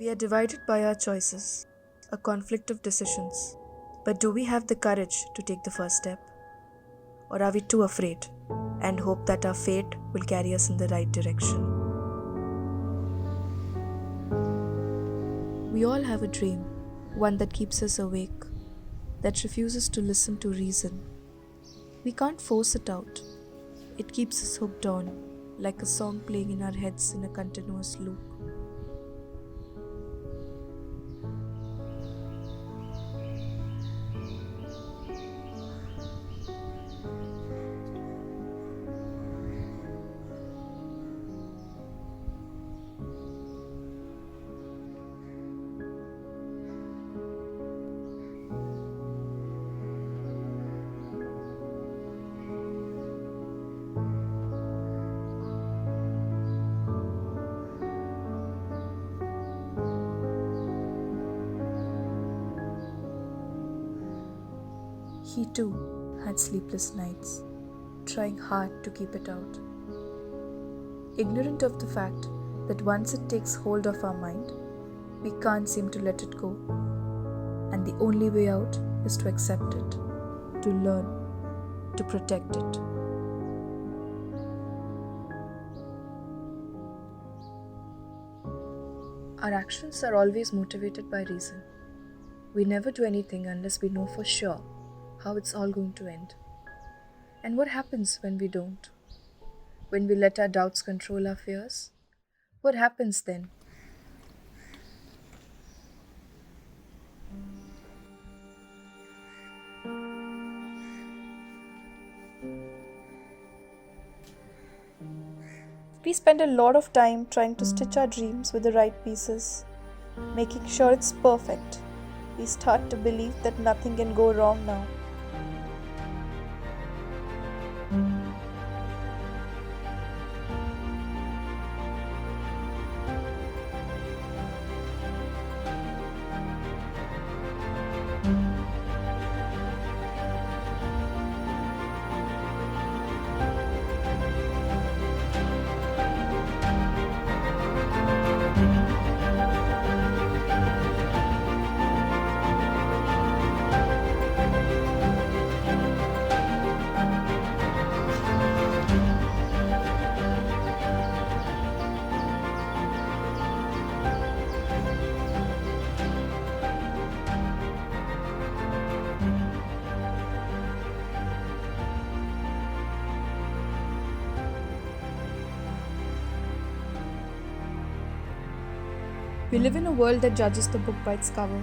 We are divided by our choices, a conflict of decisions. But do we have the courage to take the first step? Or are we too afraid and hope that our fate will carry us in the right direction? We all have a dream, one that keeps us awake, that refuses to listen to reason. We can't force it out. It keeps us hooked on, like a song playing in our heads in a continuous loop. He too had sleepless nights, trying hard to keep it out. Ignorant of the fact that once it takes hold of our mind, we can't seem to let it go. And the only way out is to accept it, to learn, to protect it. Our actions are always motivated by reason. We never do anything unless we know for sure how it's all going to end. And what happens when we don't? When we let our doubts control our fears? What happens then? We spend a lot of time trying to stitch our dreams with the right pieces, making sure it's perfect. We start to believe that nothing can go wrong now. We live in a world that judges the book by its cover.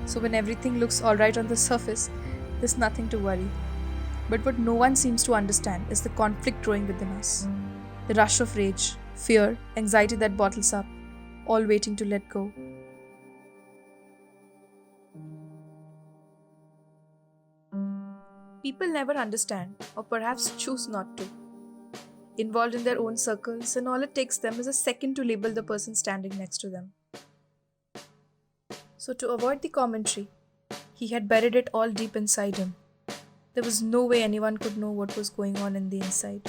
So when everything looks alright on the surface, there's nothing to worry. But what no one seems to understand is the conflict growing within us. The rush of rage, fear, anxiety that bottles up, all waiting to let go. People never understand, or perhaps choose not to. Involved in their own circles, and all it takes them is a second to label the person standing next to them. So to avoid the commentary, he had buried it all deep inside him. There was no way anyone could know what was going on in the inside.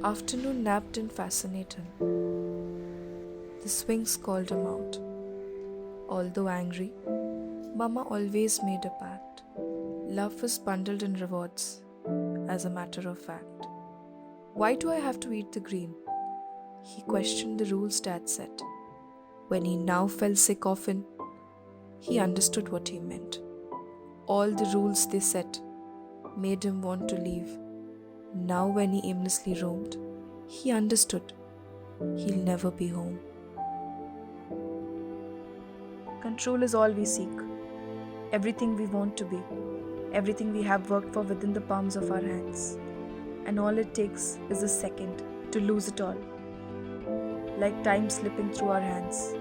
Afternoon nap didn't fascinate him. The swings called him out. Although angry, Mama always made a pact. Love was bundled in rewards, as a matter of fact. Why do I have to eat the green? He questioned the rules Dad set. When he now fell sick often, he understood what he meant. All the rules they set made him want to leave. Now when he aimlessly roamed, he understood he'll never be home. Control is all we seek, everything we want to be. Everything we have worked for within the palms of our hands. And all it takes is a second to lose it all. Like time slipping through our hands.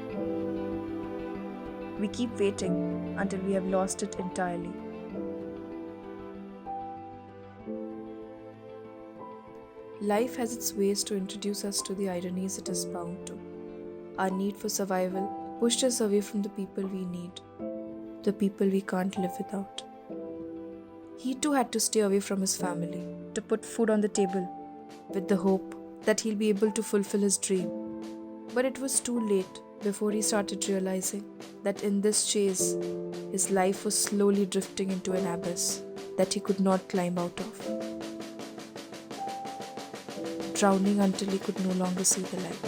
We keep waiting until we have lost it entirely. Life has its ways to introduce us to the ironies it is bound to. Our need for survival pushed us away from the people we need, the people we can't live without. He too had to stay away from his family to put food on the table with the hope that he'll be able to fulfill his dream. But it was too late before he started realizing that in this chase, his life was slowly drifting into an abyss that he could not climb out of. Drowning until he could no longer see the light.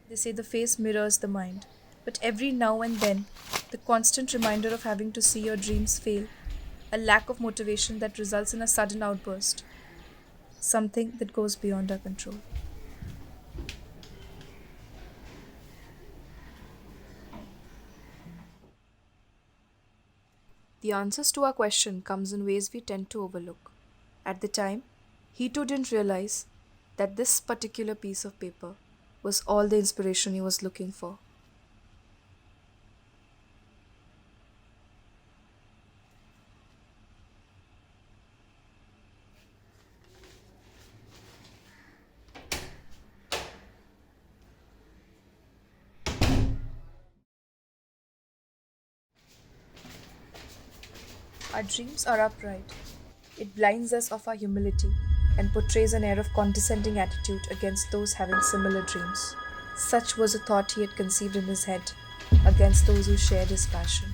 They say the face mirrors the mind, but every now and then, the constant reminder of having to see your dreams fail, a lack of motivation that results in a sudden outburst, something that goes beyond our control. The answers to our question comes in ways we tend to overlook. At the time, he too didn't realize that this particular piece of paper was all the inspiration he was looking for. Our dreams are upright. It blinds us of our humility and portrays an air of condescending attitude against those having similar dreams. Such was a thought he had conceived in his head against those who shared his passion.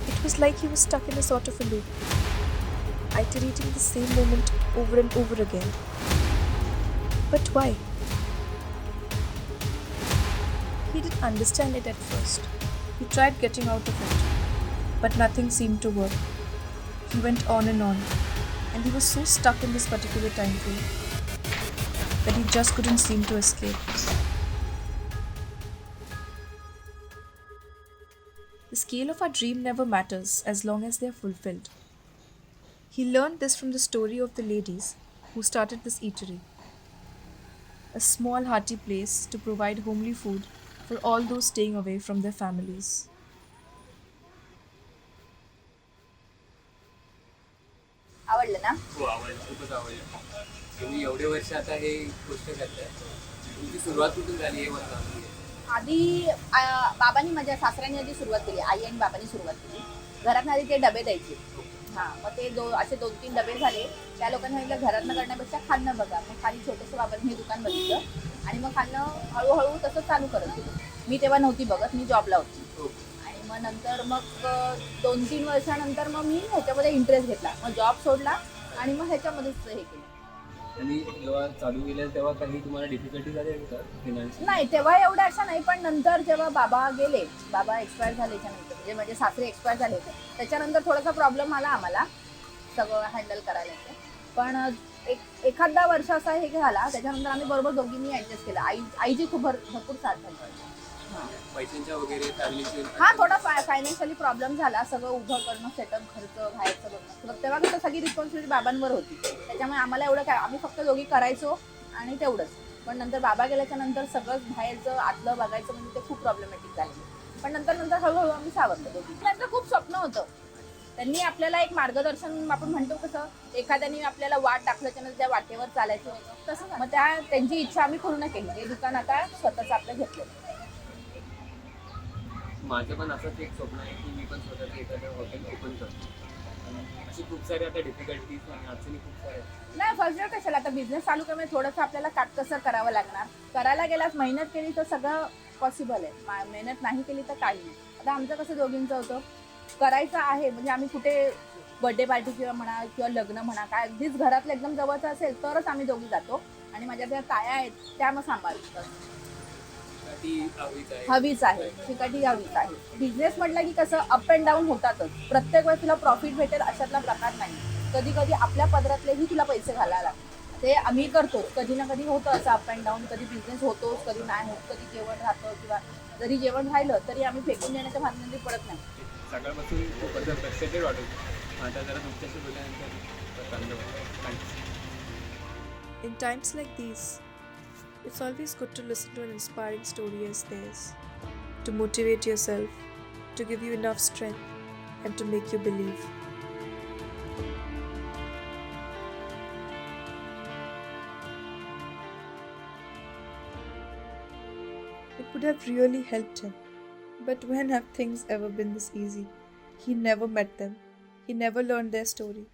It was like he was stuck in a sort of a loop, iterating the same moment over and over again. But why? He didn't understand it at first. He tried getting out of it, but nothing seemed to work. He went on, and he was so stuck in this particular time frame that he just couldn't seem to escape. The scale of our dream never matters as long as they are fulfilled. He learned this from the story of the ladies who started this eatery. A small hearty place to provide homely food for all those staying away from their families. आवडलं ना? हो आवडलं, खूपच आवडलं. तुम्ही एवढे वर्ष आता हे गोष्ट करताय. तुमची सुरुवात कुठून झाली हे मला सांगा. आधी बाबांनी माझ्या सासऱ्यांनी आधी सुरुवात केली, आई आणि बाबांनी सुरुवात केली. घरात आधी ते डबे द्यायचे. मग ते असे 2-3 डबे झाले. त्या लोकांनी सांगितलं घरातनं करण्यापेक्षा खाणं बघा. मग खाली छोटंसं बाबांनी दुकान बघितलं आणि मग खाणं हळूहळू तसं चालू करत गेलं. मी तेव्हा नव्हती बघत, मी जॉबला होती. आणि मग नंतर मग 2-3 वर्षानंतर मग मी ह्याच्यामध्ये इंटरेस्ट घेतला. मग जॉब सोडला आणि मग ह्याच्यामध्येच हे केलं. आणि जेव्हा चालू केलं तेव्हा काही तुम्हाला डिफिकल्टी झाली का फायनान्शियल? नाही, तेव्हा एवढ्या अशा नाही. पण नंतर जेव्हा बाबा गेले, बाबा एक्सपायर झाल्याच्यानंतर म्हणजे माझे सासरे एक्सपायर झाले होते, त्याच्यानंतर थोडासा प्रॉब्लेम आला आम्हाला सगळं हँडल करायला. पण एखादा वर्ष असा हे झाला, त्याच्यानंतर आम्ही बरोबर दोघींनी ॲडजस्ट केलं. आईची खूप भरपूर साथ झाली. हां. पैशांच्या वगैरे फॅमिलीचे हा थोडा फायनान्शियली प्रॉब्लेम झाला, सगळं उभं करणं, सेटअप, खर्च, बाहेरचं बघणं, तेव्हा कसं सगळी रिस्पॉन्सिबिलिटी बाबांवर होती. त्याच्यामुळे आम्हाला एवढं काय, आम्ही फक्त दोघी करायचो आणि तेवढंच. पण नंतर बाबा गेल्याच्या नंतर सगळंच बाहेरचं आतलं बघायचं म्हणजे ते खूप प्रॉब्लेमॅटिक झालं. पण नंतर हळूहळू आम्ही सावरलो दोघी. नंतर खूप स्वप्न होतं. त्यांनी आपल्याला एक मार्गदर्शन, आपण म्हणतो कसं एखाद्याने आपल्याला वाट दाखवल्याच्या नंतर त्या वाटेवर चालायचं होतं तसं. मग त्यांची इच्छा आम्ही पूर्ण केली. हे दुकान आता स्वतःच आपलं घेतलं. माझं पण असंच एक स्वप्न आहे की मी पण स्वतःचं एखादं हॉटेल ओपन करतो. अशी खूप सारे आता डिफिकल्टीज आणि अडचणी खूप साऱ्या आहेत. नाही, फर्स्ट इयर कशाला, आता बिझनेस चालू करणे थोडंसं आपल्याला काटकसर करावं लागणार. करायला गेल्यास मेहनत केली तर सगळं पॉसिबल आहे. मेहनत नाही केली तर काही नाही. आता आमचं कसं दोघींचं होतं, करायचं आहे म्हणजे आम्ही कुठे बर्थडे पार्टी किंवा म्हणा किंवा लग्न म्हणा, काय अगदीच घरातलं एकदम जवळचं असेल तरच आम्ही दोघी जातो. आणि माझ्या त्या ताया आहेत त्या मग सांभाळतात. ती हवीच आहे, शिकाटी हवीच आहे. बिझनेस म्हटलं की कसं अप अँड डाऊन होतातच. प्रत्येक वेळेस तुला प्रॉफिट भेटेल अशातला प्रकार नाही. कधी कधी आपल्या पदरातलेही तुला पैसे घालायला लागतात. ते आम्ही करतो. कधी ना कधी होतं असं अप अँड डाऊन. कधी बिझनेस होतोच, कधी नाही होत, कधी जेवण राहतं, किंवा जरी जेवण राहिलं तरी आम्ही फेकून देण्याच्या भानगडीत पडत नाही. सकाळपासून खूप असं फ्रस्ट्रेटेड वाटत होतं. आता जरा तुमच्याशी बोलल्यानंतर चांगलं वाटतं. Thanks. In times like these, it's always good to listen to an inspiring story as theirs, to motivate yourself, to give you enough strength, and to make you believe. It would have really helped him. But when have things ever been this easy? He never met them. He never learned their story.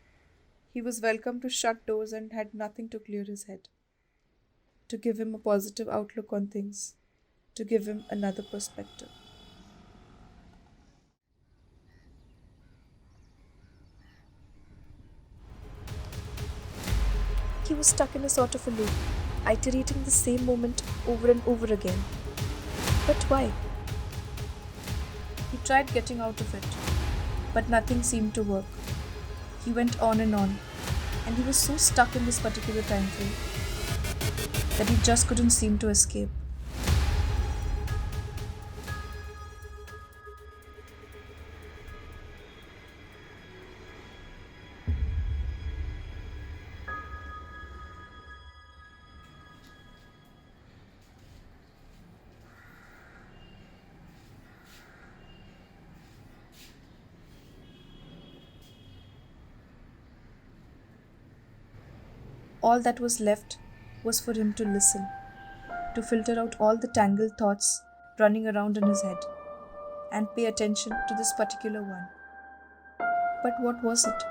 He was welcome to shut doors and had nothing to clear his head, to give him a positive outlook on things, to give him another perspective. He was stuck in a sort of a loop, iterating the same moment over and over again. But why? He tried getting out of it, but nothing seemed to work. He went on, and he was so stuck in this particular time frame that he just couldn't seem to escape. All that was left was for him to listen, to filter out all the tangled thoughts running around in his head, and pay attention to this particular one. But what was it?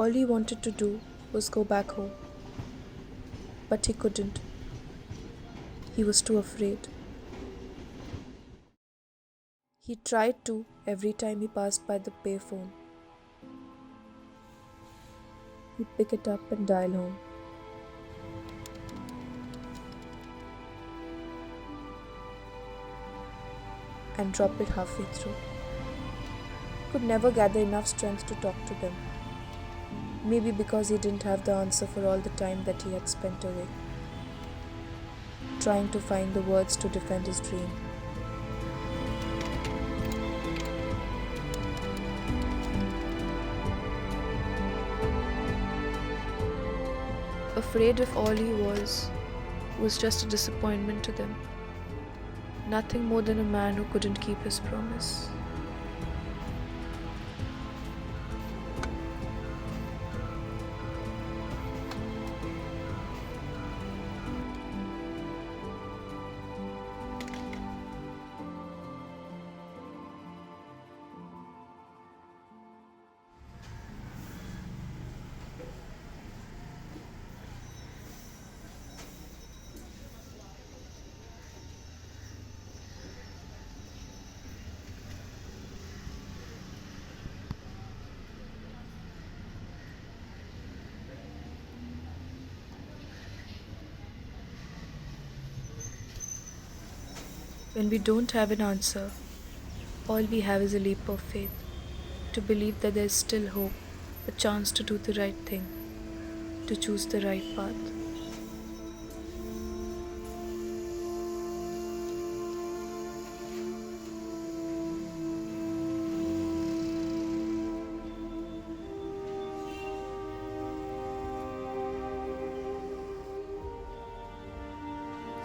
All he wanted to do was go back home. But he couldn't. He was too afraid. He tried to every time he passed by the payphone. He'd pick it up and dial home. And drop it halfway through. Could never gather enough strength to talk to them. Maybe because he didn't have the answer for all the time that he had spent away, trying to find the words to defend his dream. Afraid if all he was just a disappointment to them. Nothing more than a man who couldn't keep his promise. When we don't have an answer, all we have is a leap of faith, to believe that there is still hope, a chance to do the right thing, to choose the right path.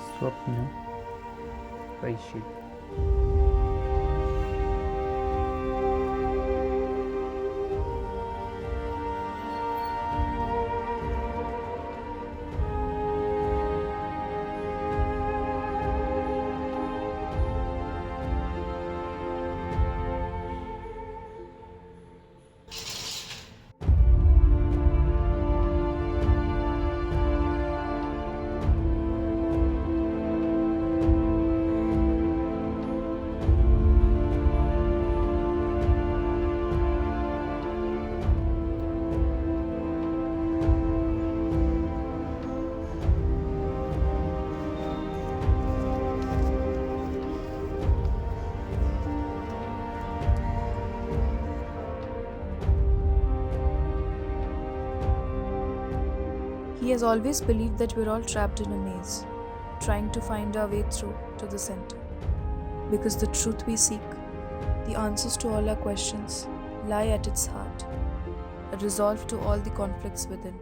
स्वप्न पैसे He has always believed that we're all trapped in a maze, trying to find our way through to the center. Because the truth we seek, the answers to all our questions, lie at its heart, a resolve to all the conflicts within.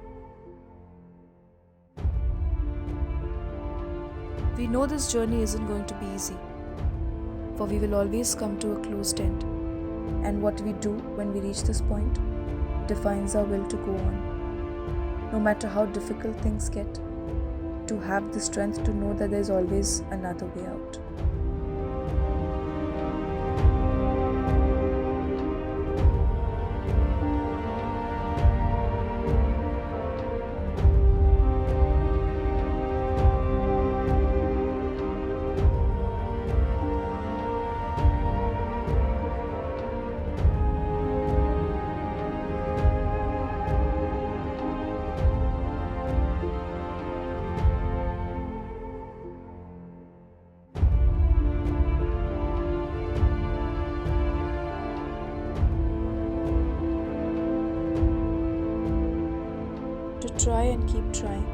We know this journey isn't going to be easy, for we will always come to a closed end, and what we do when we reach this point defines our will to go on. No matter how difficult things get, to have the strength to know that there is always another way out. Try and keep trying.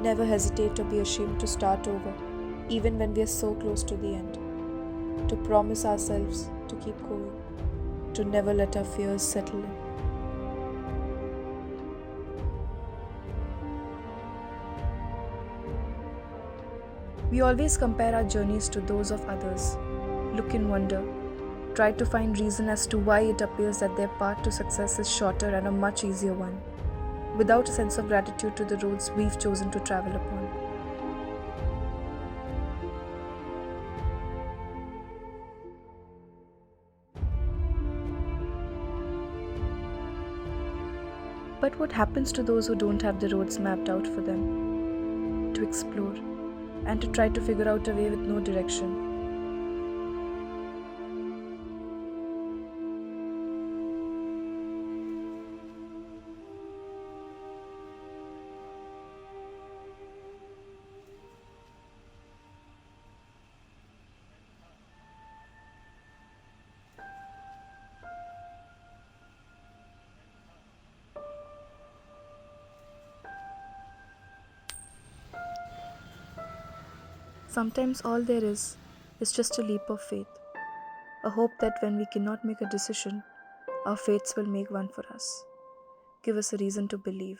Never hesitate or be ashamed to start over, even when we are so close to the end. To promise ourselves to keep going, to never let our fears settle in. We always compare our journeys to those of others, look in wonder, try to find reason as to why it appears that their path to success is shorter and a much easier one, without a sense of gratitude to the roads we've chosen to travel upon. But what happens to those who don't have the roads mapped out for them? To explore and to try to figure out a way with no direction. Sometimes all there is just a leap of faith, a hope that when we cannot make a decision, our fates will make one for us. Give us a reason to believe.